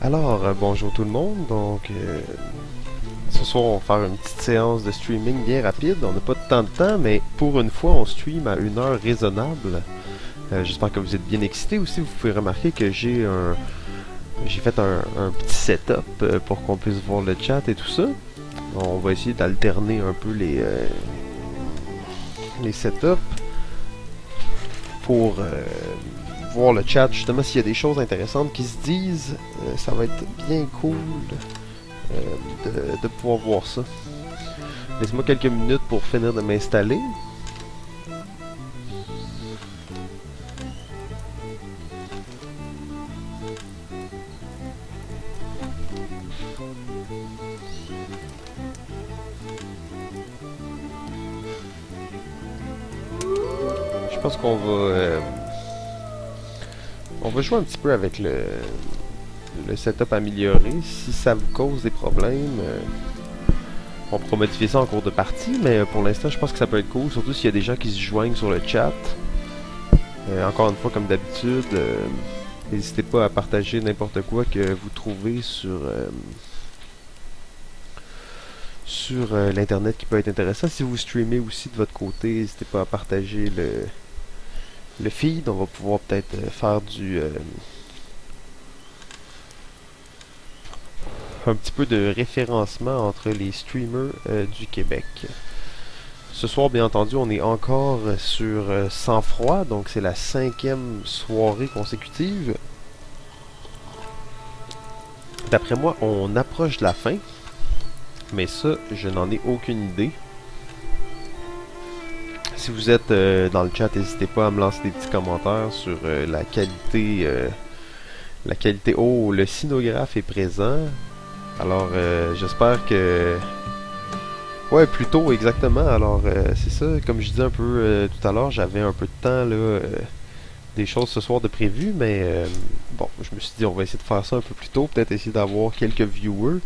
Alors, bonjour tout le monde. Donc, ce soir, on va faire une petite séance de streaming bien rapide. On n'a pas tant de temps, mais pour une fois, on stream à une heure raisonnable. J'espère que vous êtes bien excités. Aussi, vous pouvez remarquer que j'ai fait un petit setup pour qu'on puisse voir le chat et tout ça. On va essayer d'alterner un peu les setups pour voir le chat, justement, s'il y a des choses intéressantes qui se disent. Ça va être bien cool de pouvoir voir ça. Laissez-moi quelques minutes pour finir de m'installer. Je pense qu'on va jouer un petit peu avec le setup amélioré. Si ça vous cause des problèmes, on pourra modifier ça en cours de partie, mais pour l'instant, je pense que ça peut être cool, surtout s'il y a des gens qui se joignent sur le chat. Encore une fois, comme d'habitude, n'hésitez pas à partager n'importe quoi que vous trouvez sur l'internet qui peut être intéressant. Si vous streamez aussi de votre côté, n'hésitez pas à partager le feed. On va pouvoir peut-être faire un petit peu de référencement entre les streamers du Québec. Ce soir, bien entendu, on est encore sur Sang Froid, donc c'est la 5e soirée consécutive. D'après moi, on approche de la fin, mais ça, je n'en ai aucune idée. Si vous êtes dans le chat, n'hésitez pas à me lancer des petits commentaires sur la qualité. Oh, le scénographe est présent. Alors, j'espère que... Ouais, plutôt, exactement. Alors, c'est ça, comme je disais un peu tout à l'heure, j'avais un peu de temps, là, des choses ce soir de prévu, mais bon, je me suis dit, on va essayer de faire ça un peu plus tôt, peut-être essayer d'avoir quelques viewers.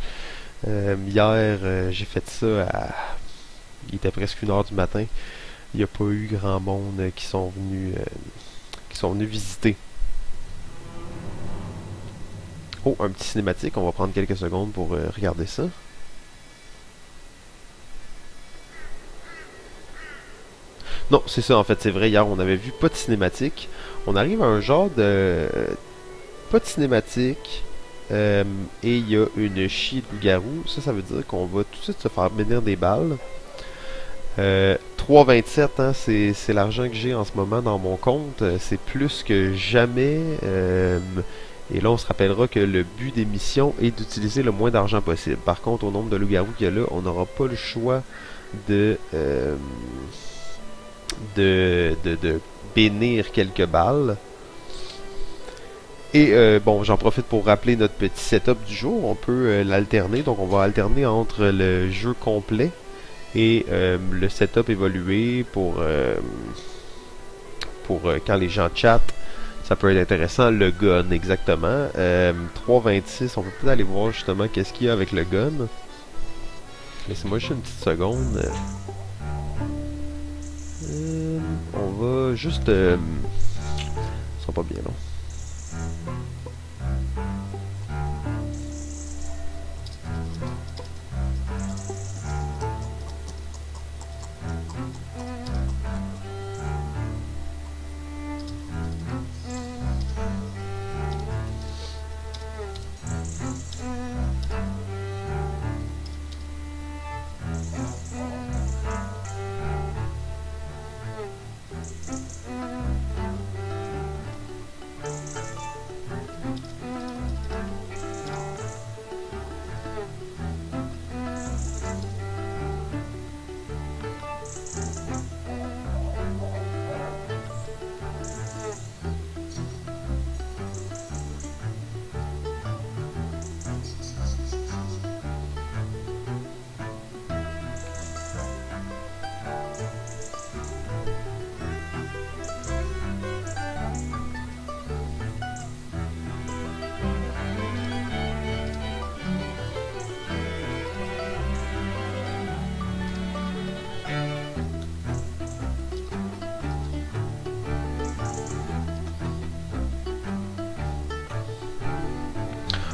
Hier, j'ai fait ça il était presque 1h du matin. Il n'y a pas eu grand monde qui sont venus visiter. Oh, un petit cinématique, on va prendre quelques secondes pour regarder ça. Non, c'est ça en fait, c'est vrai, hier on avait vu pas de cinématique. On arrive à un genre de... pas de cinématique, et il y a une chie de loup-garou. Ça veut dire qu'on va tout de suite se faire venir des balles. 3,27, hein, c'est l'argent que j'ai en ce moment dans mon compte. C'est plus que jamais. Et là, on se rappellera que le but des missions est d'utiliser le moins d'argent possible. Par contre, au nombre de loups-garous qu'il y a là, on n'aura pas le choix de bénir quelques balles. Et bon, j'en profite pour rappeler notre petit setup du jour. On peut l'alterner. Donc, on va alterner entre le jeu complet et le setup évolué pour quand les gens chattent. Ça peut être intéressant. Le gun, exactement. 3,26. On peut peut-être aller voir justement qu'est-ce qu'il y a avec le gun. Laissez-moi juste une petite seconde. On va juste... ça sera pas bien long.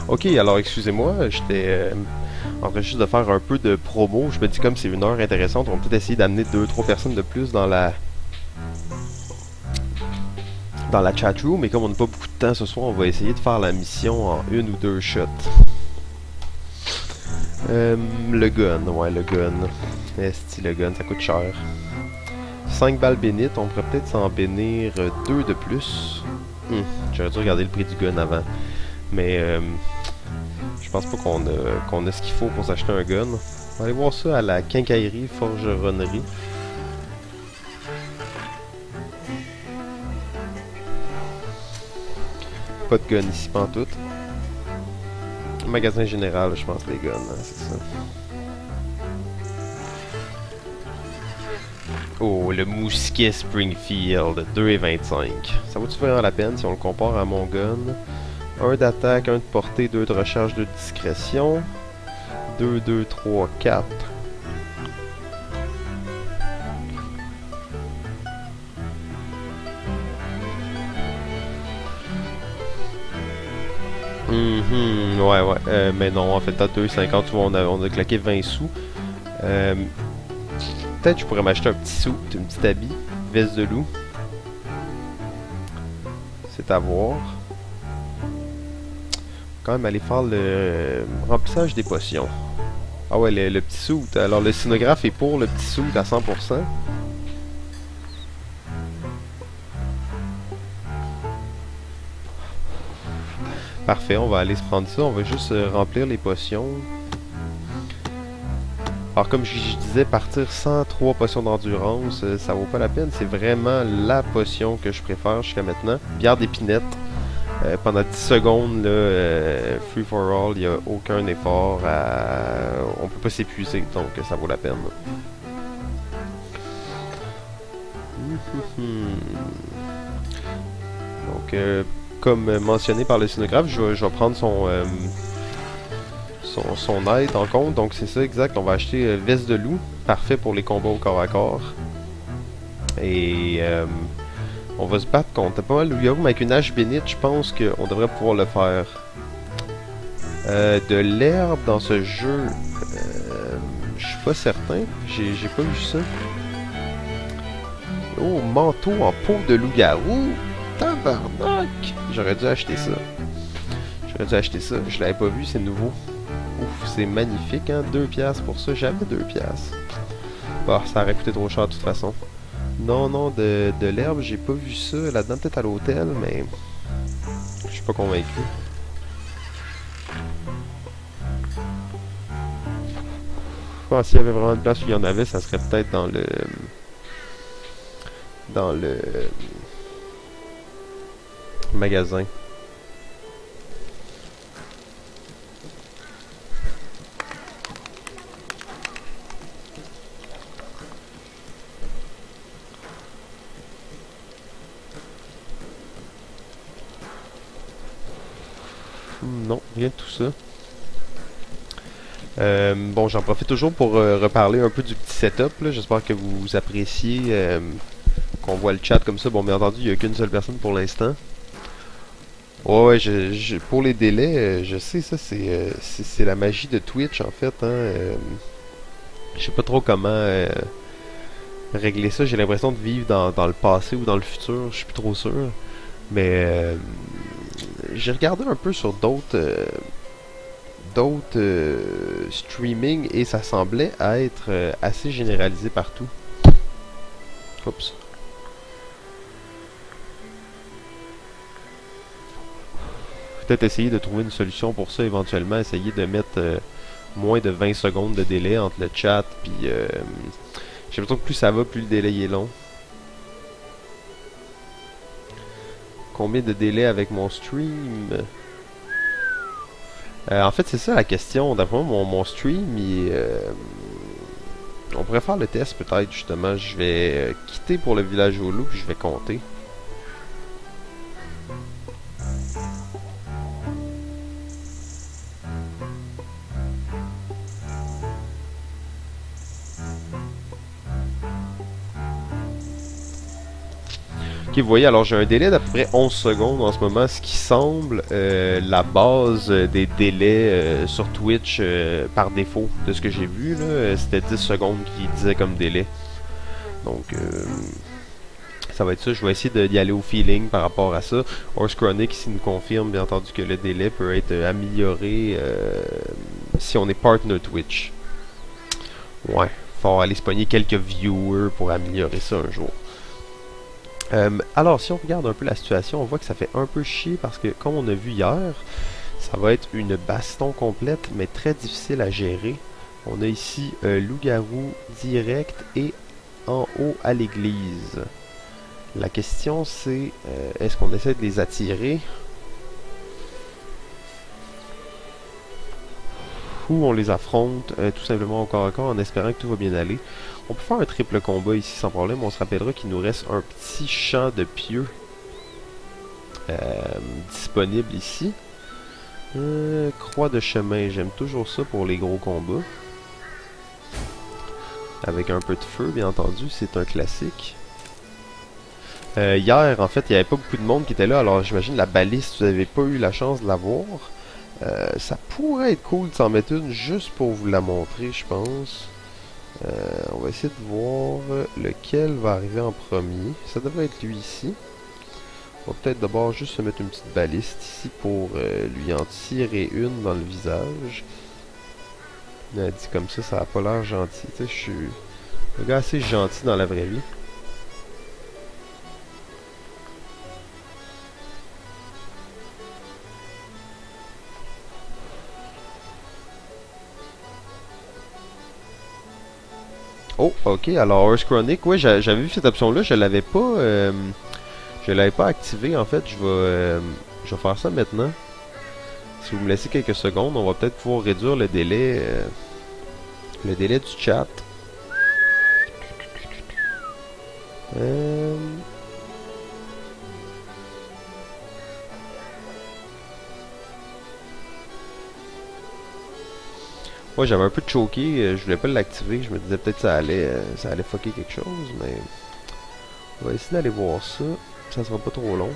Ok, alors excusez-moi, j'étais en train juste de faire un peu de promo. Je me dis comme c'est une heure intéressante, on va peut-être essayer d'amener deux trois personnes de plus dans la chat room, mais comme on n'a pas beaucoup de temps ce soir, on va essayer de faire la mission en une ou deux shots. Le gun, ouais, le gun. Esti, le gun, ça coûte cher. 5 balles bénites, on pourrait peut-être s'en bénir 2 de plus. J'aurais dû regarder le prix du gun avant. Mais je pense pas qu'on a ce qu'il faut pour s'acheter un gun. On va aller voir ça à la quincaillerie forgeronnerie. Pas de gun ici, pantoute. Magasin général, je pense, les guns, hein, c'est ça. Oh, le mousquet Springfield, 2,25. Ça vaut-tu vraiment la peine si on le compare à mon gun? 1 d'attaque, 1 de portée, 2 de recharge, 2 de discrétion. 2, 2, 3, 4. Ouais, mais non, en fait, à 2,50, tu vois, on a claqué 20 sous. Peut-être je pourrais m'acheter un petit sou, une petite habit, veste de loup. C'est à voir. Quand même aller faire le remplissage des potions. Ah ouais, le petit sou. Alors le scénographe est pour le petit sou à 100%. Parfait, on va aller se prendre ça. On va juste remplir les potions. Alors comme je disais, partir sans 3 potions d'endurance, ça vaut pas la peine. C'est vraiment la potion que je préfère jusqu'à maintenant. Bière d'épinette. Pendant 10 secondes, là, free for all, il n'y a aucun effort. On peut pas s'épuiser, donc ça vaut la peine. Donc, comme mentionné par le scénographe, je vais prendre son aide en compte. Donc c'est ça exact, on va acheter veste de loup, parfait pour les combats au corps à corps. Et on va se battre contre pas mal de loup-garou, mais avec une hache bénite, je pense qu'on devrait pouvoir le faire. De l'herbe dans ce jeu, je suis pas certain, j'ai pas vu ça. Oh, manteau en peau de loup-garou, tabarnak! J'aurais dû acheter ça. Je l'avais pas vu, c'est nouveau. Ouf, c'est magnifique, hein, 2 piastres pour ça, j'avais 2 piastres. Bah, ça aurait coûté trop cher de toute façon. Non, de l'herbe, j'ai pas vu ça là-dedans, peut-être à l'hôtel, mais je suis pas convaincu. Je pense s'il y avait vraiment une place où il y en avait, ça serait peut-être dans le magasin. Non, rien de tout ça. Bon, j'en profite toujours pour reparler un peu du petit setup. J'espère que vous appréciez qu'on voit le chat comme ça. Bon, bien entendu, il n'y a qu'une seule personne pour l'instant. Ouais, pour les délais, je sais, ça, c'est la magie de Twitch, en fait. Hein, je sais pas trop comment régler ça. J'ai l'impression de vivre dans le passé ou dans le futur. Je suis plus trop sûr. Mais j'ai regardé un peu sur d'autres streaming et ça semblait être assez généralisé partout. Oups. Peut-être essayer de trouver une solution pour ça éventuellement, essayer de mettre moins de 20 secondes de délai entre le chat puis j'ai l'impression que plus ça va, plus le délai est long. Combien de délai avec mon stream? En fait, c'est ça la question. D'après moi, mon stream, on pourrait faire le test peut-être, justement. Je vais quitter pour le village au loup, puis je vais compter. Ok, vous voyez, alors j'ai un délai d'à peu près 11 secondes en ce moment, ce qui semble la base des délais sur Twitch par défaut de ce que j'ai vu. C'était 10 secondes qui disait comme délai. Donc, ça va être ça. Je vais essayer d'y aller au feeling par rapport à ça. Horse Chronic ici nous confirme, bien entendu, que le délai peut être amélioré si on est partner Twitch. Ouais, faut aller se pogner quelques viewers pour améliorer ça un jour. Alors, si on regarde un peu la situation, on voit que ça fait un peu chier parce que, comme on a vu hier, ça va être une baston complète, mais très difficile à gérer. On a ici un loup-garou direct et en haut à l'église. La question c'est, est-ce qu'on essaie de les attirer? Ou on les affronte tout simplement au corps à corps en espérant que tout va bien aller. On peut faire un triple combat ici sans problème. On se rappellera qu'il nous reste un petit champ de pieux disponible ici. Croix de chemin, j'aime toujours ça pour les gros combats. Avec un peu de feu, bien entendu, c'est un classique. Hier, en fait, il n'y avait pas beaucoup de monde qui était là, alors j'imagine la baliste, vous n'avez pas eu la chance de la voir. Ça pourrait être cool de s'en mettre une juste pour vous la montrer, je pense. On va essayer de voir lequel va arriver en premier. Ça devrait être lui ici. On va peut-être d'abord juste se mettre une petite baliste ici pour lui en tirer une dans le visage. Dit comme ça n'a pas l'air gentil. Tu sais, je suis un gars assez gentil dans la vraie vie. Oh, ok, alors Horse Chronic, ouais, j'avais vu cette option-là, je l'avais pas activée en fait, je vais faire ça maintenant. Si vous me laissez quelques secondes, on va peut-être pouvoir réduire le délai du chat. Moi j'avais un peu choqué, je voulais pas l'activer, je me disais peut-être que ça allait fucker quelque chose, mais on va essayer d'aller voir ça, ça sera pas trop long.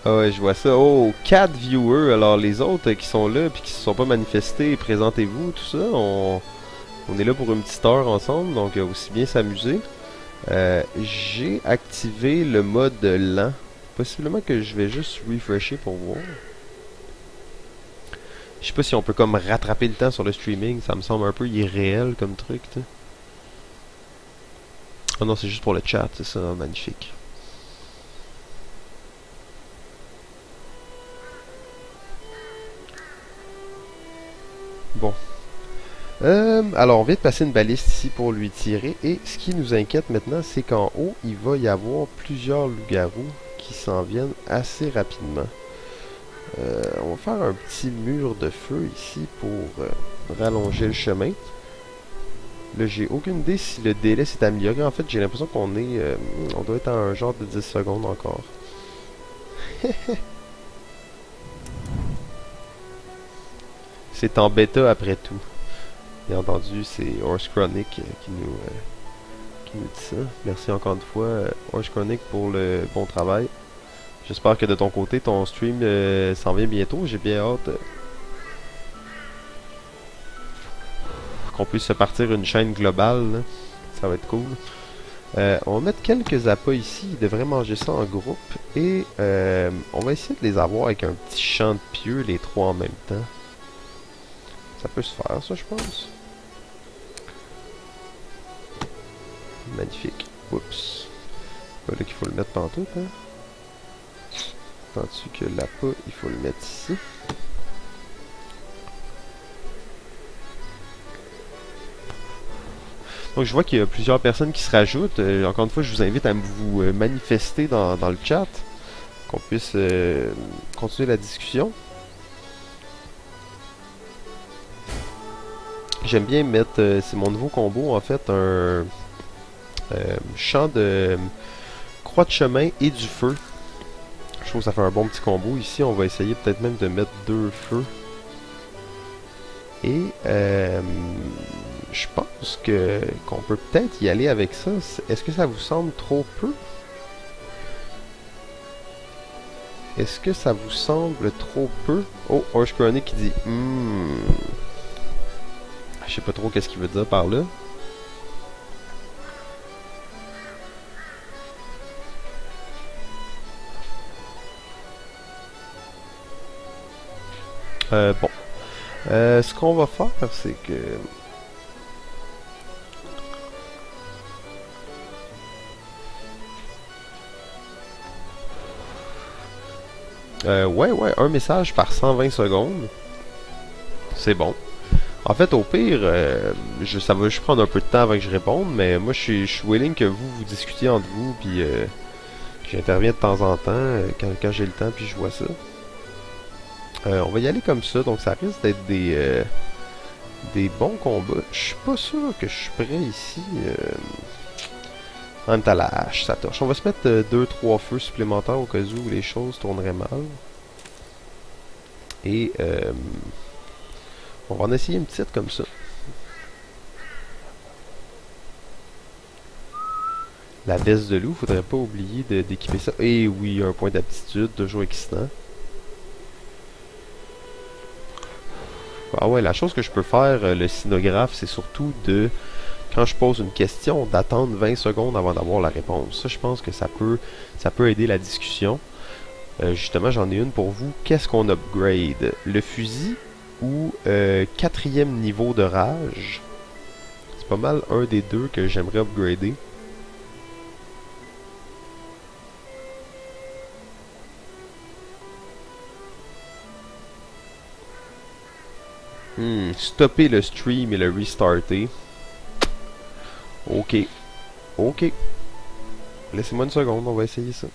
Ah ouais, je vois ça. Oh, 4 viewers. Alors les autres qui sont là puis qui se sont pas manifestés, présentez-vous, tout ça. On est là pour une petite heure ensemble, donc aussi bien s'amuser. J'ai activé le mode lent. Possiblement que je vais juste refresher pour voir. Je sais pas si on peut comme rattraper le temps sur le streaming. Ça me semble un peu irréel comme truc. T'sais. Oh non, c'est juste pour le chat, c'est ça, magnifique. Bon. Alors, on vient de passer une baliste ici pour lui tirer. Et ce qui nous inquiète maintenant, c'est qu'en haut, il va y avoir plusieurs loups-garous qui s'en viennent assez rapidement. On va faire un petit mur de feu ici pour rallonger le chemin. Là, j'ai aucune idée si le délai s'est amélioré. En fait, j'ai l'impression qu'on on doit être à un genre de 10 secondes encore. C'est en bêta après tout. Bien entendu, c'est Horse Chronic qui nous dit ça. Merci encore une fois, Horse Chronic, pour le bon travail. J'espère que de ton côté, ton stream s'en vient bientôt. J'ai bien hâte qu'on puisse se partir une chaîne globale. Là. Ça va être cool. On va mettre quelques appâts ici. Ils devraient manger ça en groupe. Et on va essayer de les avoir avec un petit champ de pieux, les trois en même temps. Ça peut se faire, ça, je pense. Magnifique. Oups. C'est pas là qu'il faut le mettre pantoute, hein. Tandis que l'appât, il faut le mettre ici. Donc je vois qu'il y a plusieurs personnes qui se rajoutent. Encore une fois, je vous invite à vous manifester dans le chat. qu'on puisse continuer la discussion. J'aime bien mettre, c'est mon nouveau combo en fait, un champ de croix de chemin et du feu. Je trouve que ça fait un bon petit combo. Ici, on va essayer peut-être même de mettre 2 feux. Et je pense que qu'on peut peut-être y aller avec ça. Est-ce que ça vous semble trop peu? Est-ce que ça vous semble trop peu? Oh, Horse Chronic qui dit je sais pas trop qu'est-ce qu'il veut dire par là. Bon. Ce qu'on va faire, c'est que... ouais, un message par 120 secondes. C'est bon. En fait, au pire, ça va juste prendre un peu de temps avant que je réponde, mais moi, je suis willing que vous discutiez entre vous, puis j'interviens de temps en temps, quand j'ai le temps, puis je vois ça. On va y aller comme ça, donc ça risque d'être des bons combats. Je suis pas sûr que je suis prêt ici. En même temps, la hache, ça torche. On va se mettre 2-3 feux supplémentaires au cas où les choses tourneraient mal. Et on va en essayer une petite comme ça. La veste de loup, faudrait pas oublier d'équiper ça. Et oui, un point d'aptitude, toujours excitant. Ah ouais, la chose que je peux faire, le cynographe, c'est surtout quand je pose une question, d'attendre 20 secondes avant d'avoir la réponse. Ça, je pense que ça peut aider la discussion. Justement, j'en ai une pour vous. Qu'est-ce qu'on upgrade? Le fusil ou 4e niveau de rage? C'est pas mal un des deux que j'aimerais upgrader. Stopper le stream et le restarter. Ok. Ok. Laissez-moi une seconde, on va essayer ça.